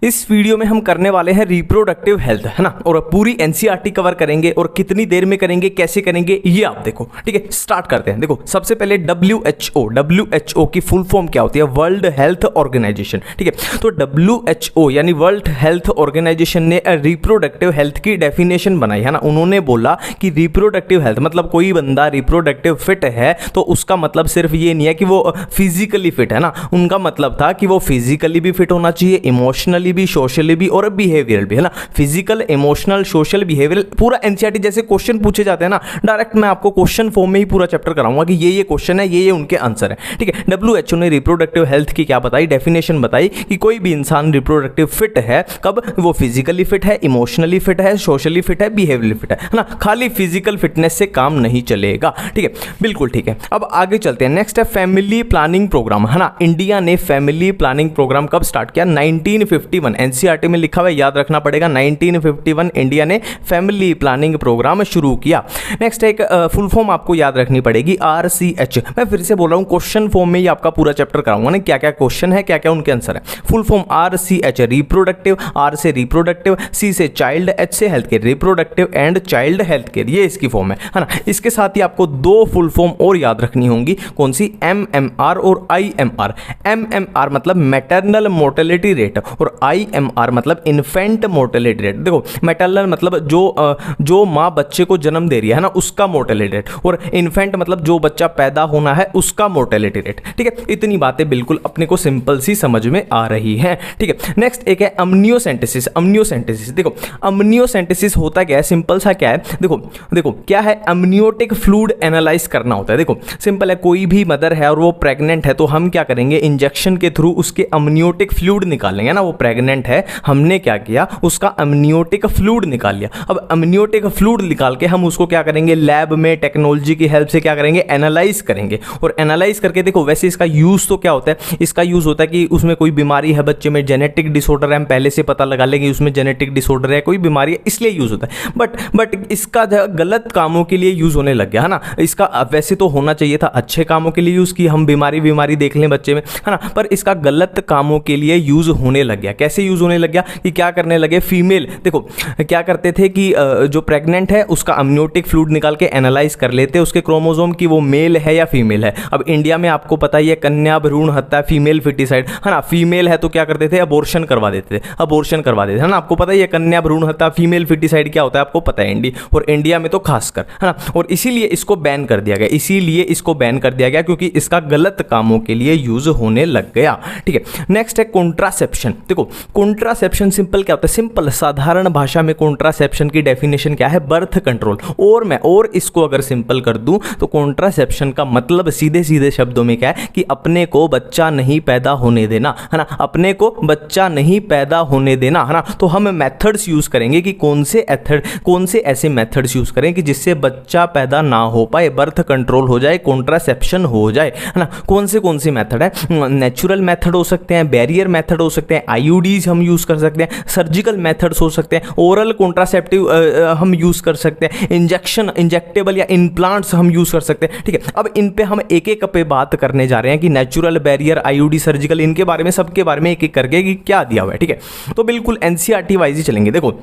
इस वीडियो में हम करने वाले हैं रिप्रोडक्टिव हेल्थ, है ना, और पूरी एनसीईआरटी कवर करेंगे और कितनी देर में करेंगे, कैसे करेंगे, ये आप देखो। ठीक है, स्टार्ट करते हैं। देखो, सबसे पहले WHO की फुल फॉर्म क्या होती है? World health organisation. ठीक है, तो WHO यानी वर्ल्ड हेल्थ ऑर्गेनाइजेशन ने रिप्रोडक्टिव हेल्थ की डेफिनेशन बनाई, है ना। उन्होंने बोला कि रिप्रोडक्टिव हेल्थ मतलब कोई बंदा रिप्रोडक्टिव फिट है तो उसका मतलब सिर्फ ये नहीं है कि वो फिजिकली फिट है ना, उनका मतलब था कि वो फिजिकली भी फिट होना चाहिए, इमोशनली भी, सोशली भी और बिहेवियरल भी, है ना। फिजिकल, इमोशनल, सोशल, बिहेवियरल, पूरा एनसीईआरटी जैसे क्वेश्चन पूछे जाते हैं ना, डायरेक्ट मैं आपको क्वेश्चन फॉर्म में ही पूरा चैप्टर कराऊंगा कि ये क्वेश्चन है, ये उनके आंसर है। ठीक है, WHO ने रिप्रोडक्टिव हेल्थ की क्या बताई? डेफिनेशन बताई कि कोई भी इंसान रिप्रोडक्टिव फिट है कब? वो फिजिकली फिट है, इमोशनली फिट है, सोशली फिट है, बिहेवियरली फिट है ना। खाली फिजिकल फिटनेस से काम नहीं चलेगा। ठीक है, बिल्कुल ठीक है। अब आगे चलते हैं। नेक्स्ट है फैमिली प्लानिंग प्रोग्राम, है ना। इंडिया ने फैमिली प्लानिंग प्रोग्राम कब स्टार्ट किया? 1951। एनसीईआरटी में लिखा हुआ है, याद रखना पड़ेगा। 1951 इंडिया ने फैमिली प्लानिंग प्रोग्राम शुरू किया। नेक्स्ट एक फुल फॉर्म आपको याद रखनी पड़ेगी, RCH। मैं फिर से बोल रहा हूं, क्वेश्चन फॉर्म में ही आपका पूरा चैप्टर कराऊंगा ना, क्या क्या क्वेश्चन है, क्या क्या उनके आंसर है। Full form RCH, reproductive, R से रिप्रोडक्टिव, C से चाइल्ड, H से health care, reproductive and child health care, ये इसकी फॉर्म है ना। इसके साथ ही आपको दो फुल फॉर्म और याद रखनी होंगी। कौन सी? MMR और IMR। MMR मतलब मैटरनल मोर्टेलिटी रेट और IMR मतलब इन्फेंट मोर्टेलिटी रेट। देखो, मैटरनल मतलब जो माँ बच्चे को जन्म दे रही है ना, उसका मोर्टेलिटी रेट, और इन्फेंट मतलब जो बच्चा पैदा होना है उसका मोर्टेलिटी रेट। ठीक है, इतनी बातें बिल्कुल अपने को सिंपल सी समझ में आ रही हैं। ठीक है, नेक्स्ट एक है अम्नियोसेंटेसिस। अम्नियोसेंटेसिस, देखो अम्नियोसेंटेसिस होता क्या है? सिंपल सा क्या है, देखो क्या है? अम्नियोटिक फ्लूइड एनालाइज करना होता है। देखो सिंपल है, कोई भी मदर है और वो प्रेग्नेंट है तो हम क्या करेंगे? इंजेक्शन के थ्रू उसके अम्नियोटिक फ्लूइड निकालेंगे ना। वो प्रेग्नेंट है, हमने क्या किया? उसका अम्नियोटिक फ्लूइड निकाल लिया। अब अम्नियोटिक फ्लूइड निकाल के हम उसको क्या करेंगे? लैब में टेक्नोलॉजी की हेल्प से क्या करेंगे? एनालाइज करेंगे। और एनालाइज करके देखो, वैसे इसका यूज तो क्या होता है? इसका यूज होता है कि उसमें कोई बीमारी है बच्चे में, जेनेटिक डिसऑर्डर है, हम पहले से पता लगा लेंगे उसमें जेनेटिक डिसऑर्डर है, कोई बीमारी है, इसलिए यूज होता है। बट इसका गलत कामों के लिए यूज होने लग गया, है ना। इसका वैसे तो होना चाहिए था अच्छे कामों के लिए यूज की, हम बीमारी देख लें बच्चे में, है ना, पर इसका गलत कामों के लिए यूज होने लग गया। कैसे यूज होने लग गया कि क्या करने लगे? फीमेल, देखो क्या करते थे कि जो प्रेग्नेंट है उसका अम्नियोटिक फ्लूइड निकाल के एनालाइज कर लेते उसके क्रोमोसोम की, वो मेल है या फीमेल है। अब इंडिया में आपको पता ही है, कन्या भ्रूण हत्या, फीमेल फिटिसाइड, है ना। फीमेल है तो क्या करते थे? अबॉर्शन करवा देते थे, है ना। आपको पता ही है कन्या भ्रूण हत्या, फीमेल फिटिसाइड क्या होता है, आपको पता है। इंडिया में तो खासकर, है ना। और इसीलिए इसको बैन कर दिया गया, क्योंकि इसका गलत कामों के लिए यूज होने लग गया। ठीक है, नेक्स्ट है कॉन्ट्रासेप्शन। देखो कॉन्ट्रासेप्शन सिंपल क्या होता है? सिंपल साधारण भाषा में कॉन्ट्रासेप्शन की डेफिनेशन क्या है? Birth control. और इसको अगर सिंपल कर दूं तो कॉन्ट्रासेप्शन का मतलब सीधे शब्दों में क्या है कि अपने को बच्चा नहीं पैदा होने देना, है ना। अपने को बच्चा नहीं पैदा होने देना, है ना। तो हम मेथड्स यूज करेंगे कि कौन से ऐसे मेथड्स यूज करें कि जिससे बच्चा पैदा ना हो पाए, बर्थ कंट्रोल हो जाए, कॉन्ट्रासेप्शन हो जाए, है ना। कौन से मेथड है? नेचुरल मेथड हो सकते हैं, बैरियर मेथड हो सकते हैं, IUDs हम यूज कर सकते हैं, सर्जिकल मेथड्स हो सकते हैं, ओरल कॉन्ट्रासेप्टिव हम यूज कर सकते हैं, इंजेक्टेबल या इम्प्लांट्स हम यूज कर सकते हैं। ठीक है, अब इन पे हम एक पे बात करने जा रहे हैं कि नेचुरल, बैरियर, IUD, सर्जिकल, इनके बारे में, सबके बारे में एक करके कि क्या दिया हुआ है। ठीक है, तो बिल्कुल एनसीईआरटी वाइज ही चलेंगे। देखो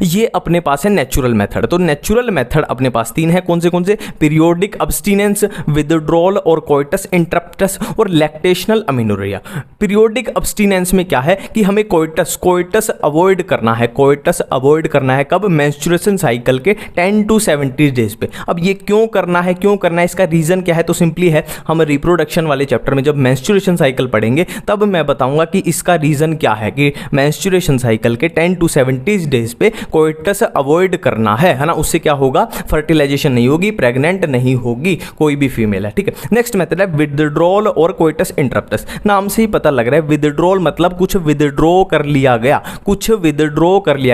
ये अपने पास है नेचुरल मेथड। तो नेचुरल मेथड अपने पास तीन है। कौन से? पीरियोडिक अब्सटिनेंस, विथड्रॉल और कोइटस इंटरप्टस और लैक्टेशनल अमीनोरिया। पीरियोडिक अब्सटिनेंस में क्या है कि हमें कोइटस अवॉइड करना है। कब? मेंस्ट्रुएशन साइकिल के 10 to 70 डेज पे। अब ये क्यों करना है? इसका रीजन क्या है? तो सिंपली है, हम रिप्रोडक्शन वाले चैप्टर में जब मेंस्ट्रुएशन साइकिल पढ़ेंगे तब मैं बताऊंगा कि इसका रीजन क्या है कि मेंस्ट्रुएशन साइकिल के 10 to 70 डेज पे कोइटस अवॉइड करना है ना। उससे क्या होगा? फर्टिलाइजेशन नहीं होगी, प्रेग्नेंट नहीं होगी कोई भी फीमेल है। ठीक है, नेक्स्ट मेथड है विथड्रॉल और कोइटस इंटरप्टस। नाम से ही पता लग रहा है, विथड्रॉल मतलब कुछ विथड्रॉ कर लिया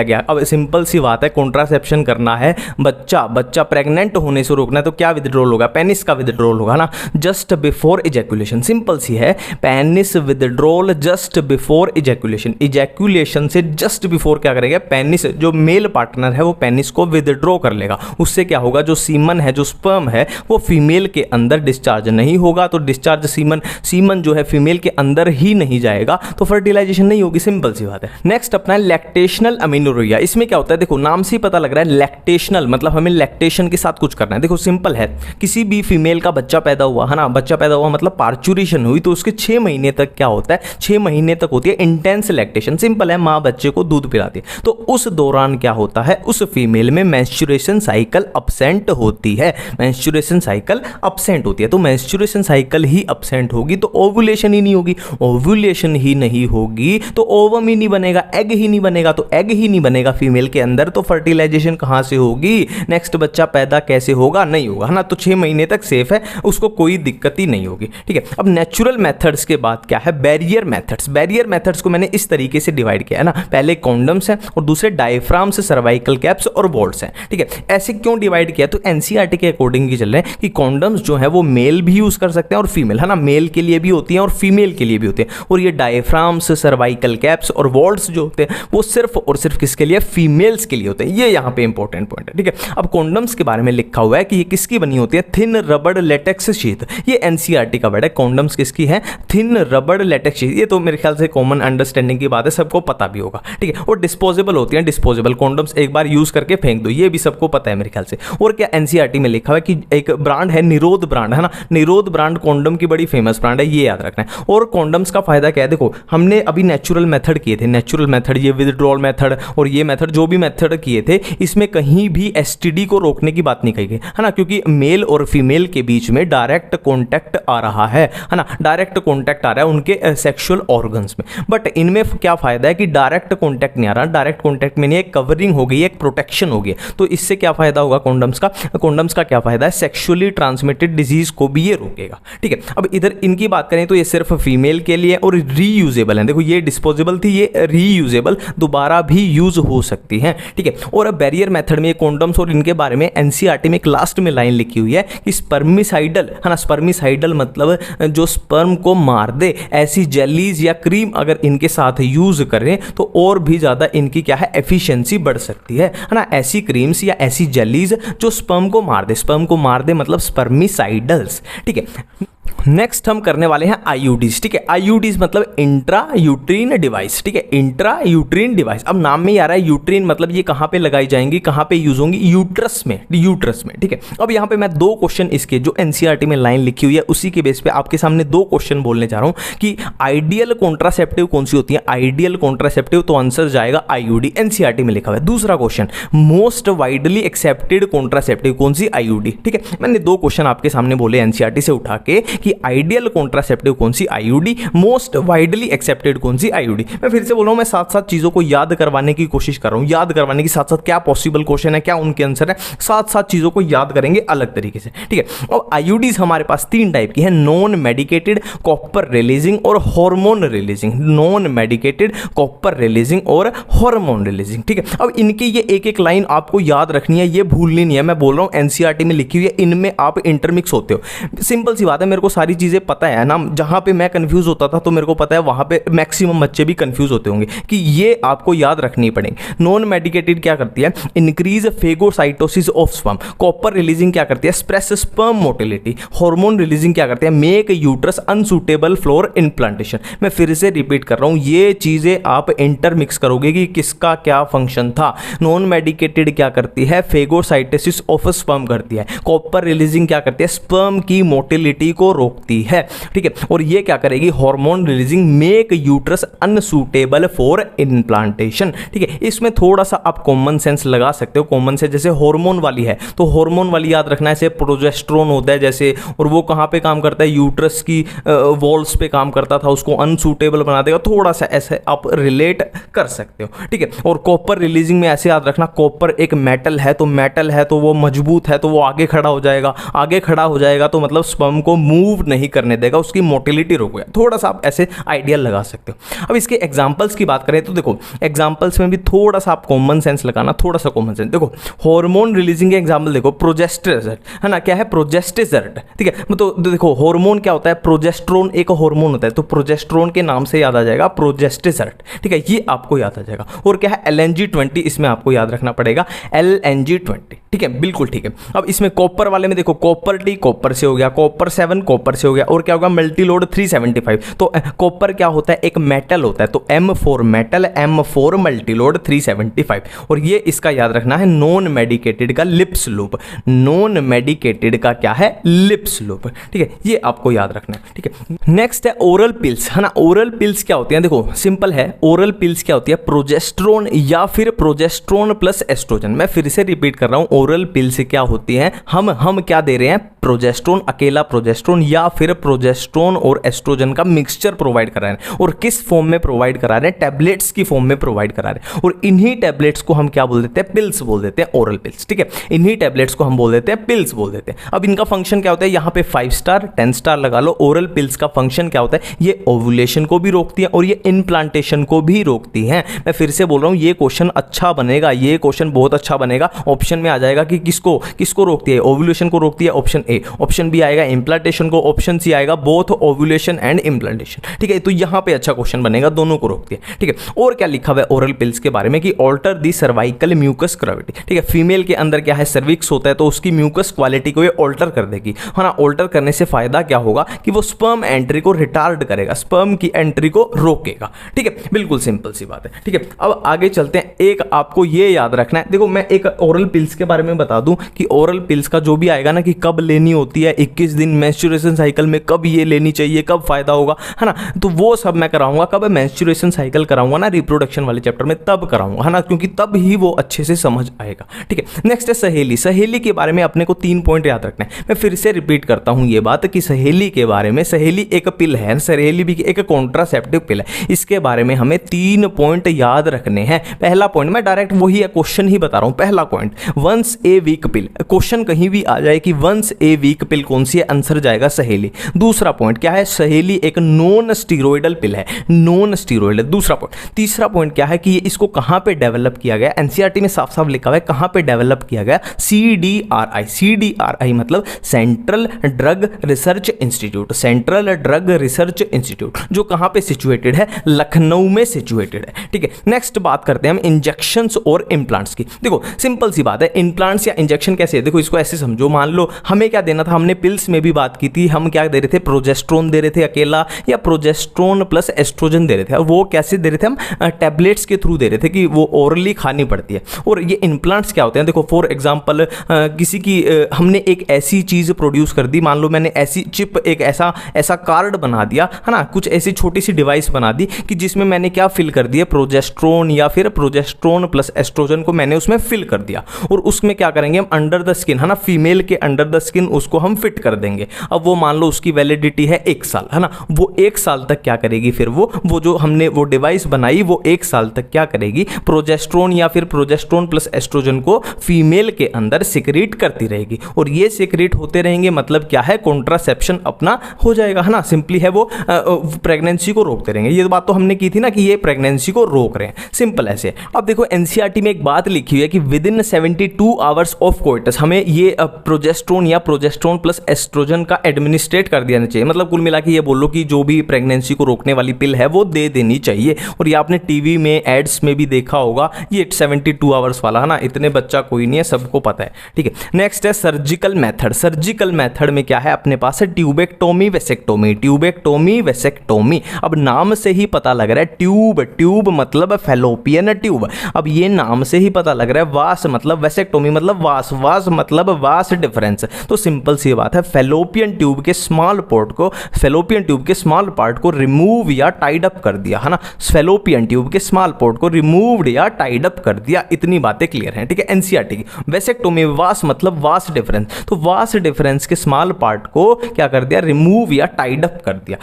गया। अब सिंपल सी बात है, कॉन्ट्रासेप्शन करना है, बच्चा प्रेग्नेंट होने से रोकना है, तो क्या विथड्रॉल होगा? पेनिस का विथड्रॉल होगा ना, जस्ट बिफोर इजैकुलेशन। सिंपल सी है, penis withdrawal just before ejaculation से जस्ट बिफोर क्या करेंगे? पेनिस जो मेल पार्टनर है वो पेनिस को विदड्रॉ कर लेगा। उससे क्या होगा, जो सीमन है, जो स्पर्म है, वो फीमेल के अंदर डिस्चार्ज नहीं होगा। तो डिस्चार्ज सीमन जो है फीमेल के अंदर ही नहीं जाएगा, तो फर्टिलाइजेशन नहीं होगी। सिंपल सी बात है। नेक्स्ट अपना लैक्टेशनल अमीनोरिया। इसमें क्या होता है, देखो नाम से ही पता लग रहा है लैक्टेशनल, मतलब हमें लैक्टेशन के साथ कुछ करना है। देखो सिंपल है, किसी भी फीमेल का बच्चा पैदा हुआ है ना, बच्चा पैदा हुआ मतलब पार्चुरेशन हुई, तो उसके 6 महीने तक क्या होता है, 6 महीने तक होती है इंटेंस लैक्टेशन। सिंपल है, माँ बच्चे को दूध पिलाती है। तो उस दौरान क्या होता है, उस फीमेल में मेंस्ट्रुएशन साइकिल अब्सेंट होती है, मेंस्ट्रुएशन साइकिल अब्सेंट होती है। तो मेंस्ट्रुएशन साइकिल ही अब्सेंट होगी तो ओव्यूलेशन ही नहीं होगी, ओव्यूलेशन ही नहीं होगी तो ओवम ही नहीं बनेगा, एग ही नहीं बनेगा। तो एग ही नहीं बनेगा फीमेल के अंदर, तो फर्टिलाइजेशन कहां से होगी, नेक्स्ट बच्चा पैदा कैसे होगा, नहीं होगा, है ना। तो 6 महीने तक सेफ है, उसको कोई दिक्कत ही नहीं होगी, ठीक है। अब नेचुरल मेथड्स के बाद क्या है, बैरियर मेथड्स। बैरियर मेथड्स को मैंने इस तरीके से डिवाइड किया है ना, पहले कॉन्डम्स हैं और दूसरे डायफ्राम्स, सर्वाइकल कैप्स और वॉल्ट्स हैं, ठीक है। ऐसे क्यों डिवाइड किया, तो एनसीईआरटी के अकॉर्डिंग ही चल रहे हैं कि कॉन्डम्स जो है वो मेल भी यूज कर सकते हैं और फीमेल, है ना, मेल के लिए भी होती हैं और फीमेल के लिए भी होते हैं। और ये डायफ्राम्स, सर्वाइकल कैप्स और वॉल्ट्स जो होते हैं वो सिर्फ और सिर्फ किसके लिए, फीमेल्स के लिए होते हैं। ये यहाँ पे इंपॉर्टेंट पॉइंट है, ठीक है। अब कॉन्डम्स के बारे में लिखा हुआ है कि ये किसकी बनी होती है, थिन रबड़ लेटेक्स शीट। ये एनसीईआरटी का वर्ड है, कॉन्डम्स किसकी है, थिन रबड़ लेटेक्स शीट। ये तो मेरे ख्याल से कॉमन अंडरस्टैंडिंग की बात है, सबको पता भी होगा, ठीक है। और डिस्पोजेबल होती हैं, डिस्पोजेबल कॉन्डम्स एक बार यूज करके फेंक दो, ये भी सबको पता है मेरे ख्याल से। और क्या एनसीईआरटी में लिखा हुआ है कि एक ब्रांड है निरोध ब्रांड, है ना, निरोध ब्रांड कॉन्डम की बड़ी फेमस ब्रांड है, ये याद रखना है। और कॉन्डम्स का फायदा क्या है, देखो हमने अभी नेचुरल मेथड किए थे, नेचुरल मेथड, ये विदड्रॉल मेथड और ये मेथड जो भी मेथड किए थे, इसमें कहीं भी एसटीडी को रोकने की बात नहीं कही गई, है ना, क्योंकि मेल और फीमेल के बीच में डायरेक्ट कॉन्टैक्ट आ रहा है ना, डायरेक्ट कॉन्टैक्ट आ रहा है उनके सेक्सुअल ऑर्गन्स में। बट इनमें क्या फायदा है कि डायरेक्ट कॉन्टैक्ट नहीं आ रहा, डायरेक्ट कॉन्टैक्ट में नहीं, एक कवरिंग हो गई, एक प्रोटेक्शन हो गई। तो इससे क्या फायदा होगा कॉन्डम्स का, कॉन्डम्स का क्या फायदा है, सेक्सुअली ट्रांसमिटेड डिजीज को भी ये रोकेगा, ठीक है। अब इधर इनकी बात करें तो ये सिर्फ फीमेल के लिए और रीयूजेबल है। देखो ये डिस्पोजेबल थी, ये रीयूजेबल, दोबारा भी यूज हो सकती है, ठीक है। और अब बैरियर मेथड में कॉन्डम्स और इनके बारे में एनसीईआरटी में एक लास्ट में लाइन लिखी हुई है कि स्पर्मिसाइडल, है ना, स्पर्मिसाइडल मतलब जो स्पर्म को मार दे, ऐसी जेलीज या क्रीम अगर इनके साथ यूज करें तो और भी ज्यादा इनकी क्या है, एफिशिएंसी बढ़ सकती है ना। ऐसी क्रीम्स या ऐसी जेलीज जो स्पर्म को मार दे, स्पर्म को मार दे मतलब स्पर्मिसाइडल्स, ठीक है। नेक्स्ट हम करने वाले हैं आईयूडीज, ठीक है। आईयूडीज मतलब इंट्रा यूट्रीन डिवाइस, ठीक है, इंट्रा यूट्रीन डिवाइस। अब नाम में ही आ रहा है यूट्रीन, मतलब ये कहां पे लगाई जाएंगी, कहां पे यूज होंगी, यूट्रस में, यूट्रस में, ठीक है। अब यहां पे मैं 2 क्वेश्चन इसके जो एनसीईआरटी में लाइन लिखी हुई है उसी के बेस पे आपके सामने 2 क्वेश्चन बोलने जा रहा हूं कि आइडियल कॉन्ट्रासेप्टिव कौन सी होती है, आइडियल कॉन्ट्रासेप्टिव, तो आंसर जाएगा आईयूडी, एनसीईआरटी में लिखा हुआ है। दूसरा question, most widely accepted contraceptive कौन सी, आईयूडी, ठीक है। मैंने 2 क्वेश्चन आपके सामने बोले एनसीईआरटी से उठा के कि आइडियल कॉन्ट्रासेप्टिव कौन सी, आईयूडी, मोस्ट वाइडली एक्सेप्टेड कौन सी, आईयूडी। मैं फिर से बोल रहा हूं, मैं साथ साथ चीजों को याद करवाने की कोशिश कर रहा हूं, याद करवाने की साथ साथ क्या पॉसिबल क्वेश्चन है, क्या उनके आंसर है, साथ साथ चीजों को याद करेंगे अलग तरीके से, ठीक है। और आईयूडीज हमारे पास 3 टाइप की है, नॉन मेडिकेटेड, कॉपर रिलीजिंग और hormone releasing, non medicated, copper releasing और हार्मोन रिलीजिंग, ठीक है। अब इनकी ये एक एक लाइन आपको याद रखनी है, ये भूलनी नहीं है। मैं बोल रहा हूं एनसीईआरटी में लिखी हुई है, इनमें आप इंटरमिक्स होते हो। सिंपल सी बात है, मेरे को सारी चीजें पता है ना, जहां पे मैं कंफ्यूज होता था तो मेरे को पता है वहां पे मैक्सिमम बच्चे भी कंफ्यूज होते होंगे कि ये आपको याद रखनी पड़ेगी। नॉन मेडिकेटेड क्या करती है, increase phagocytosis of sperm, copper releasing क्या करती है, स्प्रेस स्पर्म मोटिलिटी, हार्मोन रिलीजिंग क्या करती है, make uterus unsuitable for implantation. मैं फिर से रिपीट कर रहा हूं, ये चीजें आप इंटरमिक्स करोगे कि किसका क्या फंक्शन था। नॉन मेडिकेटेड क्या करती है, फेगोसाइटोसिस ऑफ स्पर्म करती है, कॉपर रिलीजिंग क्या करती है, स्पर्म की मोटिलिटी को रोकती है, ठीक है। और ये क्या करेगी, hormone releasing make uterus unsuitable for implantation, ठीक है। इसमें थोड़ा सा आप कॉमन सेंस लगा सकते हो, कॉमन से जैसे हार्मोन वाली है तो हार्मोन वाली याद रखना है, जैसे प्रोजेस्टेरोन होता है जैसे, और वो कहां पे काम करता है, यूट्रस की वॉल्स पे काम करता था, उसको अनसूटेबल बना देगा, थोड़ा सा ऐसे आप रिलेट कर सकते हो, ठीक है। और कॉपर रिलीजिंग में ऐसे याद रखना, कॉपर एक मेटल है तो मेटल है तो वो मजबूत है तो वो आगे खड़ा हो जाएगा, आगे खड़ा हो जाएगा तो मतलब स्पर्म को मूव मूव नहीं करने देगा, उसकी मोटिलिटी रोकेगा। थोड़ा सा आप ऐसे आइडिया लगा सकते हो। अब इसके एग्जांपल्स की बात करें तो देखो एग्जांपल्स में भी थोड़ा सा आप कॉमन सेंस लगाना, थोड़ा सा कॉमन सेंस। देखो हार्मोन रिलीजिंग के एग्जांपल देखो, प्रोजेस्टेरोन है ना, क्या है प्रोजेस्टेरोन, ठीक है। तो देखो हार्मोन क्या होता है, प्रोजेस्टेरोन एक हार्मोन होता है, तो प्रोजेस्टेरोन के नाम से याद आ जाएगा प्रोजेस्टेरोन, ठीक है, ये आपको याद आ जाएगा। और क्या है LNG20, इसमें आपको याद रखना पड़ेगा LNG20, ठीक है, बिल्कुल ठीक है। अब इसमें कॉपर वाले में देखो कॉपर T कॉपर से हो गया, कॉपर 7 कॉपर से हो गया, और क्या होगा मल्टीलोड 375। तो कॉपर क्या होता है, एक मेटल होता है, तो M4 मेटल, M4 मल्टीलोड 375। और ये इसका याद रखना है नॉन मेडिकेटेड का लिप्स लूप, नॉन मेडिकेटेड का क्या है लिप्स लूप, ठीक है, ये आपको याद रखना है, ठीक है। नेक्स्ट है ओरल पिल्स, है ना। ओरल पिल्स क्या होती हैं, देखो सिंपल है, ओरल पिल्स क्या होती है, प्रोजेस्टेरोन या फिर प्रोजेस्टेरोन प्लस एस्ट्रोजन। मैं फिर से रिपीट कर रहा हूं, ओरल पिल्स क्या होती हैं, हम क्या दे रहे हैं, प्रोजेस्टेरोन, अकेला प्रोजेस्टेरोन या फिर प्रोजेस्टेरोन और एस्ट्रोजन का मिक्सचर प्रोवाइड करा रहे हैं। और किस फॉर्म में प्रोवाइड करा रहे हैं, टैबलेट्स की फॉर्म में प्रोवाइड करा रहे हैं। और इन्हीं टैबलेट्स को हम क्या बोल देते हैं, पिल्स बोल देते हैं, ओरल पिल्स, ठीक है। इन्हीं टैबलेट्स को हम बोल देते हैं पिल्स बोल देते हैं। अब इनका फंक्शन क्या होता है, यहाँ पे 5 स्टार 10 स्टार लगा लो। ओरल पिल्स का फंक्शन क्या होता है, ये ओवुलेशन को भी रोकती है और ये इम्प्लांटेशन को भी रोकती है। मैं फिर से बोल रहा हूँ, ये क्वेश्चन अच्छा बनेगा, ये क्वेश्चन बहुत अच्छा बनेगा। ऑप्शन में आ जाएगा कि किसको किसको रोकती है, ओवुलेशन को रोकती है, ऑप्शन ए। ऑप्शन बी आएगा इम्प्लांटेशन को, ऑप्शन सी आएगा बोथ ओवुलेशन एंड इम्प्लांटेशन, ठीक है। तो यहाँ पे अच्छा क्वेश्चन बनेगा, दोनों को रोकती है, ठीक है। और क्या लिखा हुआ है ओरल पिल्स के बारे में कि ऑल्टर दी सर्वाइकल म्यूकस क्वालिटी, ठीक है। फीमेल के अंदर क्या है, सर्विक्स होता है, तो उसकी म्यूकस क्वालिटी को ये ऑल्टर कर देगी, है ना। ऑल्टर करने से फायदा क्या होगा कि वो स्पर्म एंट्री को रिटार्ड करेगा, स्पर्म की एंट्री को रोकेगा, ठीक है। बिल्कुल सिंपल सी बात है, ठीक है। अब आगे चलते हैं। एक आपको ये याद रखना है, देखो मैं एक ओरल पिल्स के बारे में बता दूं कि ओरल पिल्स का जो भी आएगा ना कि कब लेनी होती है, 21 दिन मेंस्ट्रुएशन साइकिल में कब ये लेनी चाहिए, कब फायदा होगा, है ना, तो वो सब मैं कराऊंगा कब, मेंस्ट्रुएशन साइकिल कराऊंगा ना रिप्रोडक्शन वाले चैप्टर में, तब कराऊंगा, है ना, क्योंकि तब ही वो अच्छे से समझ आएगा, ठीक है। नेक्स्ट है सहेली। सहेली के बारे में अपने को 3 पॉइंट याद रखना है। मैं फिर से रिपीट करता हूं ये बात कि सहेली के बारे में, सहेली एक पिल है, सहेली भी एक कॉन्ट्रासेप्टिव पिल है। इसके बारे में हमें 3 पॉइंट याद रखने हैं। पहला पॉइंट मैं डायरेक्ट वही क्वेश्चन ही बता रहा हूं। पहला point, once a week pill, question कहीं भी आ जाए कि वंस ए वीक पिल कौन सी है, आंसर जाएगा सहेली। दूसरा पॉइंट क्या है, सहेली एक नॉन स्टीरॉयडल पिल है, नॉन स्टीरॉयडल, दूसरा पॉइंट। तीसरा पॉइंट क्या है कि इसको कहां पे डेवलप किया गया, एनसीईआरटी में साफ साफ लिखा हुआ है कहां पे डेवलप किया गया, CDRI, CDRI मतलब central drug research institute, central drug research institute, जो कहां पे सिचुएटेड है, लखनऊ में सिचुएटेड है, ठीक है। नेक्स्ट बात करते हैं हम इंजेक्शंस और इम्प्लांट्स की। देखो सिंपल सी बात है, इम्प्लांट्स या इंजेक्शन कैसे है, देखो इसको ऐसे समझो, मान लो हमें क्या देना था, हमने पिल्स में भी बात की थी, हम क्या दे रहे थे, प्रोजेस्टेरोन दे रहे थे अकेला या प्रोजेस्टेरोन प्लस एस्ट्रोजन दे रहे थे। और वो कैसे दे रहे थे, हम टैबलेट्स के थ्रू दे रहे थे कि वो ओरली खानी पड़ती है। और ये इम्प्लांट्स क्या होते हैं, देखो फॉर एग्जांपल किसी की हमने एक ऐसी चीज़ प्रोड्यूस कर दी, मान लो मैंने ऐसी चिप, एक ऐसा कार्ड बना दिया, है ना, कुछ ऐसी छोटी सी डिवाइस बना दी कि जिसमें मैंने क्या फिल कर दिया, प्रोजेस्टेरोन या फिर प्रोजेस्टेरोन प्लस एस्ट्रोजन को मैंने उसमें फिल कर दिया। और उसमें क्या करेंगे हम, अंडर द स्किन, है ना, फीमेल के अंडर द स्किन उसको हम फिट कर देंगे। अब वो मान लो उसकी वैलिडिटी है 1 साल, है ना, वो 1 साल तक क्या करेगी, फिर वो जो हमने वो डिवाइस बनाई वो 1 साल तक क्या करेगी, प्रोजेस्टेरोन या फिर प्रोजेस्टेरोन प्लस एस्ट्रोजन को फीमेल के अंदर सिक्रीट करती रहेगी। और ये सिक्रीट होते रहेंगे, मतलब क्या है, कॉन्ट्रासेप्शन अपना हो जाएगा, है ना, सिंपली है वो प्रेगनेंसी को रोकते रहेंगे। ये बात तो हमने की थी ना कि ये प्रेगनेंसी को रोक रहे हैं, सिंपल ऐसे। अब देखो एनसीईआरटी में एक बात लिखी हुई है कि with in 72 hours of coitus हमें ये प्रोजेस्टेरोन या प्रोजेस्टेरोन प्लस एस्ट्रोजन का एडमिनिस्ट्रेट कर देना चाहिए। मतलब कुल मिला के ये बोलो कि जो भी प्रेगनेंसी को रोकने वाली पिल है वो दे देनी चाहिए। और ये आपने टीवी में एड्स में भी देखा होगा, ये 72 आवर्स वाला, है ना, इतने बच्चा कोई नहीं है, सबको पता है, ठीक है। नेक्स्ट है सर्जिकल मेथड। सर्जिकल मेथड में क्या है, अपने पास है ट्यूबेक्टोमी वेसेक्टोमी, ट्यूबेक्टोमी वेसेक्टोमी। अब नाम से ही पता लग रहा है, ट्यूब, ट्यूब मतलब फैलोपियन ट्यूब। अब ये नाम से ही पता लग रहा है, वास मतलब वेसेक्टोमी मतलब वास, वास मतलब वास डिफरेंस। तो सिंपल सी बात है, फैलोपियन ट्यूब के स्मॉल पार्ट को, फैलोपियन ट्यूब के स्मॉल पार्ट को रिमूव या टाइड अप कर दिया, है ना, फैलोपियन ट्यूब के स्मॉल पार्ट को रिमूव्ड या टाइड अप कर दिया। इतनी बातें क्लियर हैं, ठीक है, एनसीईआरटी की। वेसेक्टोमी, वास मतलब वास डिफरेंस, तो वास डिफरेंस के स्मॉल पार्ट को क्या कर दिया, रिमूव या टाइड अप कर दिया।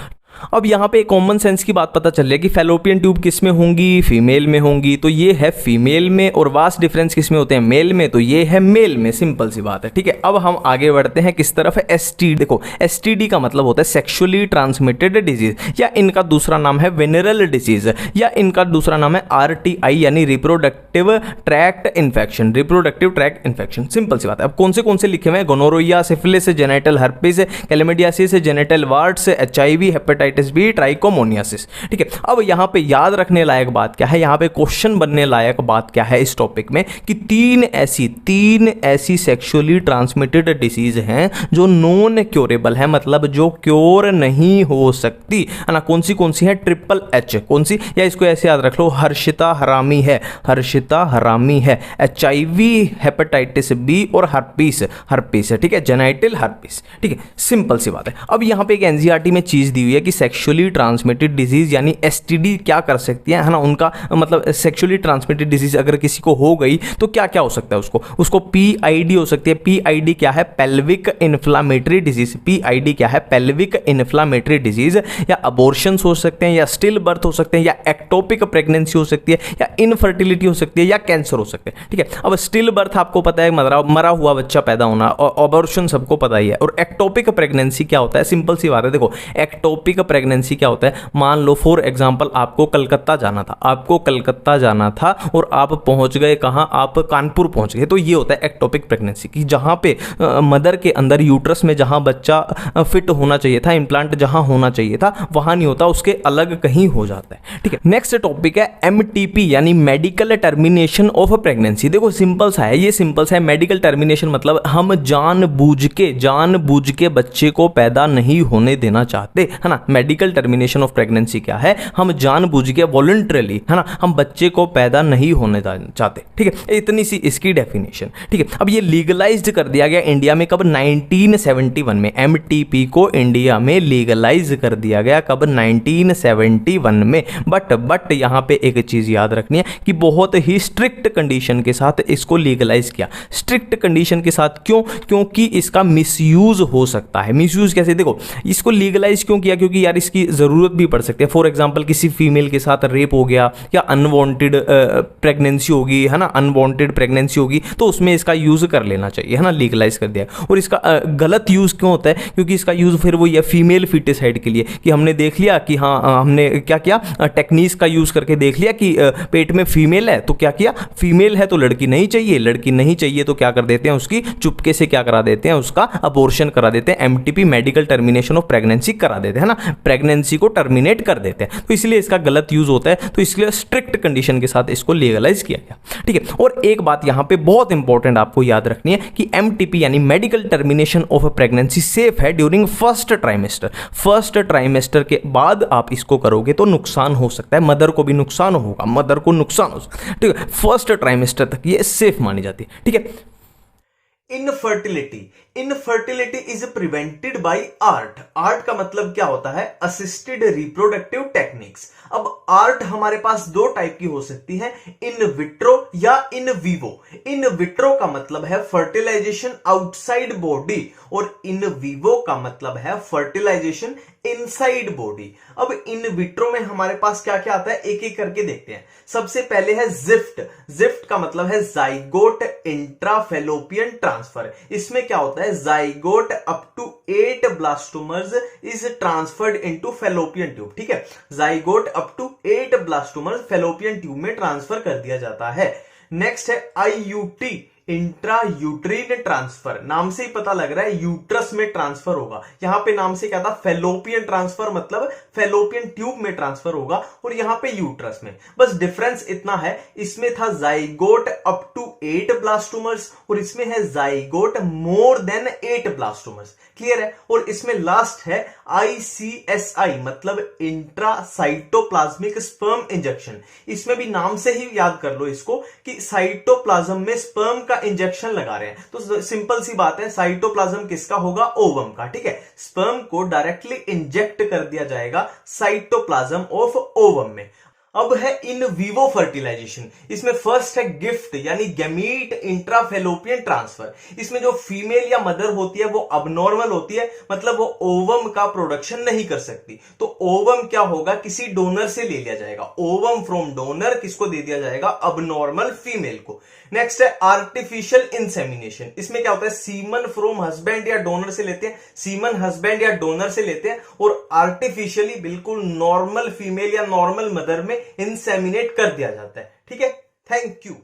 अब यहाँ पे कॉमन सेंस की बात पता चल रही है कि फैलोपियन ट्यूब किस में होंगी, फीमेल में होंगी, तो ये है फीमेल में, और वास्ट डिफरेंस किस में होते हैं, मेल में, तो ये है मेल में। सिंपल सी बात है, ठीक है। अब हम आगे बढ़ते हैं किस तरफ, एसटीडी। देखो एसटीडी का मतलब होता है सेक्सुअली ट्रांसमिटेड डिजीज, या इनका दूसरा नाम है वेनेरल डिजीज, या इनका दूसरा नाम है आरटीआई यानी reproductive tract infection, reproductive tract infection. Simple सी बात है। अब कौन से लिखे हुए हैं, gonorrhoea, syphilis, genital herpes, chlamydiasis, genital warts, HIV, hepatitis B, trichomoniasis, ठीक है। अब यहां पे याद रखने लायक बात क्या है, यहां पे क्वेश्चन बनने लायक बात क्या है इस टॉपिक में, कि तीन ऐसी सेक्सुअली ट्रांसमिटेड डिसीज हैं जो नॉन क्योरेबल है, मतलब जो क्योर नहीं हो सकती, है ना। कौन सी है, ट्रिपल एच, कौन सी, या इसको ऐसे याद रख लो, हर्षिता हरामी है, एचआईवी, हेपेटाइटिस बी और हर्पीस है, ठीक है, जेनाइटल हर्पीस, ठीक है। सिंपल सी बात है। अब यहां पे एक एनसीईआरटी में चीज दी हुई है कि सेक्सुअली ट्रांसमिटेड डिजीज यानी एसटीडी क्या कर सकती है ना, उनका मतलब सेक्सुअली ट्रांसमिटेड डिजीज अगर किसी को हो गई तो क्या क्या हो सकता है, उसको पीआईडी हो सकती है। पीआईडी क्या है, पेल्विक इन्फ्लामेटरी डिजीज, पीआईडी क्या है, पेल्विक इन्फ्लामेटरी डिजीज, या अबॉर्शंस हो सकते हैं, या स्टिल बर्थ हो सकते हैं, या एक्टोपिक प्रेगनेंसी हो सकती है, या इनफर्टिलिटी हो सकती है, या कैंसर हो सकते हैं, ठीक है। अब स्टिल बर्थ आपको पता है, मरा हुआ बच्चा पैदा होना, और अबॉर्शन सबको पता ही है। और एक्टोपिक प्रेगनेंसी क्या होता है, सिंपल सी बात है। देखो एक्टोपिक प्रेगनेंसी क्या होता है, मान लो फॉर एग्जांपल आपको कलकत्ता जाना था और आप पहुंच गए कहां, आप कानपुर पहुंच गए, तो ये होता है एक्टोपिक प्रेगनेंसी, कि जहां पे मदर के अंदर यूट्रस में जहां बच्चा फिट होना चाहिए था, इम्प्लांट जहां होना चाहिए था वहां नहीं होता, उसके अलग कहीं हो जाता है, ठीक है। नेक्स्ट टॉपिक है एमटीपी यानी मेडिकल टर्मिनेशन ऑफ प्रेगनेंसी। देखो सिंपल सा है, मेडिकल टर्मिनेशन मतलब हम जानबूझ के बच्चे को पैदा नहीं होने देना चाहते, है ना। मेडिकल टर्मिनेशन ऑफ प्रेगनेंसी क्या है, हम जानबूझ के वॉलंटरली, है ना, हम बच्चे को पैदा नहीं होने चाहते, ठीक है। इतनी सी इसकी डेफिनेशन, ठीक है। अब ये लीगलाइज्ड कर दिया गया इंडिया में कब, 1971 में। एमटीपी को इंडिया में लीगलाइज कर दिया गया कब, 1971 में। बट यहां पे एक चीज याद रखनी है कि बहुत ही स्ट्रिक्ट कंडीशन के साथ इसको लीगलाइज किया। स्ट्रिक्ट कंडीशन के साथ क्यों, क्योंकि इसका मिसयूज हो सकता है। मिसयूज कैसे, देखो इसको लीगलाइज क्यों किया, क्योंकि यार इसकी जरूरत भी पड़ सकती है। फॉर एग्जांपल किसी फीमेल के साथ रेप हो गया, या अनवांटेड प्रेगनेंसी होगी, है ना, अनवांटेड प्रेगनेंसी होगी, तो उसमें इसका यूज कर लेना चाहिए, है ना, लीगलाइज कर दिया। और इसका गलत यूज क्यों होता है, क्योंकि इसका यूज फिर वो ये फीमेल फिटिसाइड के लिए, कि हमने देख लिया कि हाँ हमने क्या किया, टेक्निक्स का यूज करके देख लिया कि पेट में फीमेल है, तो क्या किया, फीमेल है तो लड़की नहीं चाहिए, तो क्या कर देते हैं, उसकी चुपके से क्या करा देते हैं, उसका अबॉर्शन करा देते हैं, MTP medical termination of pregnancy करा देते हैं ना, प्रेगनेंसी को टर्मिनेट कर देते हैं। तो इसलिए इसका गलत यूज होता है, तो इसलिए स्ट्रिक्ट कंडीशन के साथ इसको लीगलाइज किया गया, ठीक है। और एक बात यहां पे बहुत इंपॉर्टेंट आपको याद रखनी है कि एमटीपी यानी medical termination of pregnancy safe है ड्यूरिंग फर्स्ट ट्राइमेस्टर के बाद आप इसको करोगे तो नुकसान हो सकता है, मदर को भी नुकसान होगा, ठीक है। फर्स्ट ट्राइमेस्टर तक ये सेफ मानी जाती है, ठीक है। Infertility is prevented by art का मतलब क्या होता है, असिस्टेड रिप्रोडक्टिव टेक्निक्स। अब आर्ट हमारे पास दो टाइप की हो सकती है, इन विट्रो या इन विवो। इन विट्रो का मतलब है फर्टिलाइजेशन आउटसाइड बॉडी, और इन विवो का मतलब है फर्टिलाइजेशन इनसाइड बॉडी। अब इन विट्रो में हमारे पास क्या क्या आता है, एक एक करके देखते हैं। सबसे पहले है जिफ्ट का मतलब है जाइगोट इंट्राफेलोपियन ट्रांसफर। इसमें क्या होता है, zygote up to 8 blastomeres is transferred into fallopian tube, ठीक है। Zygote up to 8 blastomeres fallopian tube में ट्रांसफर कर दिया जाता है। नेक्स्ट है आईयूटी, इंट्रा यूट्रीन ट्रांसफर। नाम से ही पता लग रहा है यूट्रस में ट्रांसफर होगा, यहां पे नाम से क्या था, फेलोपियन ट्रांसफर, मतलब फेलोपियन ट्यूब में ट्रांसफर होगा, और यहां पे यूट्रस में। बस डिफरेंस इतना है, इसमें था जाइगोट अप टू 8 ब्लास्टोमर्स, और इसमें है zygote more than 8 blastomeres. Clear है। और इसमें लास्ट है ICSI, मतलब इंट्रासाइटोप्लाज्मिक स्पर्म इंजेक्शन। इसमें भी नाम से ही याद कर लो इसको कि साइटोप्लाज्म में स्पर्म का इंजेक्शन लगा रहे हैं। तो सिंपल सी बात है, साइटोप्लाज्म किसका होगा, ओवम का, ठीक है। स्पर्म को डायरेक्टली इंजेक्ट कर दिया जाएगा साइटोप्लाज्म ऑफ ओवम में। अब है इन विवो फर्टिलाइजेशन। इसमें फर्स्ट है गिफ्ट यानी गैमीट इंट्राफेलोपियन ट्रांसफर। इसमें जो फीमेल या मदर होती है वो अबनॉर्मल होती है, मतलब वो ओवम का प्रोडक्शन नहीं कर सकती। तो ओवम क्या होगा, किसी डोनर से ले लिया जाएगा। ओवम फ्रॉम डोनर किसको दे दिया जाएगा, अबनॉर्मल फीमेल को। नेक्स्ट है आर्टिफिशियल इंसेमिनेशन। इसमें क्या होता है, सीमन फ्रॉम हस्बैंड या डोनर से लेते हैं, सीमन हस्बैंड या डोनर से लेते हैं और आर्टिफिशियली बिल्कुल नॉर्मल फीमेल या नॉर्मल मदर में इंसेमिनेट कर दिया जाता है। ठीक है, थैंक यू।